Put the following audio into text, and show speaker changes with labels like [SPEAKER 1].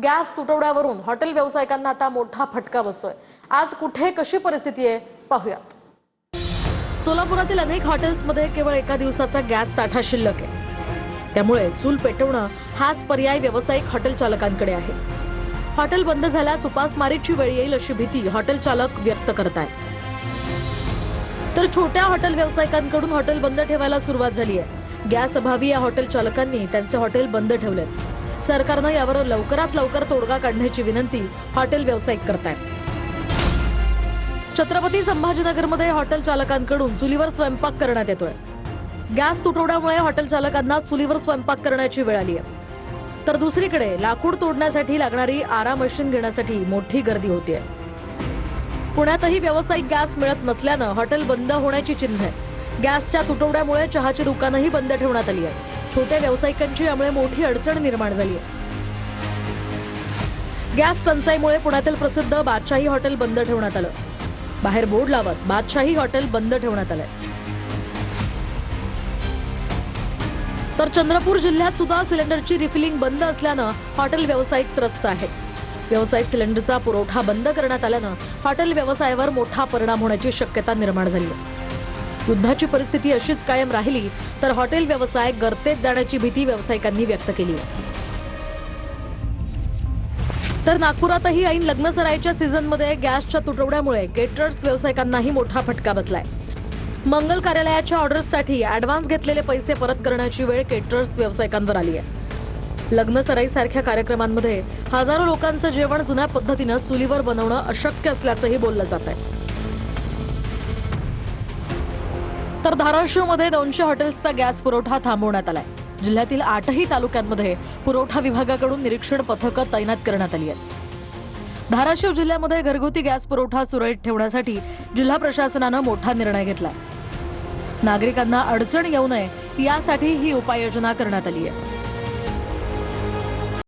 [SPEAKER 1] Gas तुटवड्यावरून hotel व्यावसायिकांना आता मोठा फटका बसतोय। आज कुठे कशी परिस्थिती आहे पाहूयात। सोलापुरातील अनेक हॉटेल्समध्ये केवळ एका दिवसाचा गॅस साठा शिल्लक आहे। त्यामुळे चूल पेटवणं हाच पर्याय व्यावसायिक हॉटेल चालकांकडे आहे। हॉटेल बंद झाल्यास उपासमारीची वेळ येईल अशी भीती हॉटेल चालक व्यक्त करत आहेत। तर छोट्या हॉटेल व्यावसायिकांकडून हॉटेल बंद ठेवायला सुरुवात झाली आहे। गॅस अभावी या हॉटेल चालकांनी त्यांचे हॉटेल बंद ठेवले। सरकारने यावर लवकरात लवकर तोडगा काढण्याची विनंती हॉटेल व्यावसायिक करतायत। छत्रपती संभाजीनगरमध्ये हॉटेल चालकांकडून चुलीवर स्वयंपाक करण्यात येतोय। गॅस तुटवड्यामुळे हॉटेल चालकांना चुलीवर स्वयंपाक करण्याची वेळ आली आहे। तर दुसरीकडे लाकूड तोडण्यासाठी लागणारी आरा मशीन घेण्यासाठी मोठी गर्दी होतीये। पुण्यातही व्यावसायिक गॅस मिळत नसल्यानं हॉटेल बंद होण्याची चिन्ह आहे। गॅसच्या तुटवड्यामुळे चहाची दुकानंही बंद ठेवण्यात आली आहेत। छोट्या व्यावसायिकांची यामुळे मोठी अडचण निर्माण झाली आहे। गॅस टंचाईमुळे पुण्यातील प्रसिद्ध बादशाही हॉटेल बंद ठेवण्यात आलं। बाहेर बोर्ड लावत बादशाही हॉटेल बंद ठेवण्यात आलंय। तर चंद्रपूर जिल्ह्यात सुद्धा सिलेंडरची रिफिलिंग बंद असल्यानं हॉटेल व्यावसायिक त्रस्त आहेत। व्यावसायिक सिलेंडरचा पुरवठा बंद करण्यात आल्यानं हॉटेल व्यवसायावर मोठा परिणाम होण्याची शक्यता निर्माण झाली आहे। युद्धाची परिस्थिती अशीच कायम राहिली तर हॉटेल व्यवसाय गर्तेत जाण्याची भीती व्यावसायिकांनी व्यक्त केली आहे। तर नागपुरातही ऐन लग्नसराईच्या सीझनमध्ये गॅसच्या तुटवड्यामुळे केटरर्स व्यावसायिकांनाही मोठा फटका बसलाय। मंगल कार्यालयाच्या ऑर्डर्ससाठी ॲडव्हान्स घेतलेले पैसे परत करण्याची वेळ केटरर्स व्यावसायिकांवर आली आहे। लग्नसराईसारख्या कार्यक्रमांमध्ये हजारो लोकांचं जेवण जुन्या पद्धतीनं चुलीवर बनवणं अशक्य असल्याचंही बोललं जात आहे। तर धाराशिवमध्ये 200 हॉटेल्सचा गॅस पुरवठा थांबवण्यात आलाय। जिल्ह्यातील 8ही तालुक्यांमध्ये पुरवठा विभागाकडून निरीक्षण पथकं तैनात करण्यात आली आहेत। धाराशिव जिल्ह्यामध्ये घरगुती गॅस पुरवठा सुरळीत ठेवण्यासाठी जिल्हा प्रशासनानं मोठा निर्णय घेतला। नागरिकांना अडचण येऊ नये यासाठी ही उपाययोजना करण्यात आली आहे।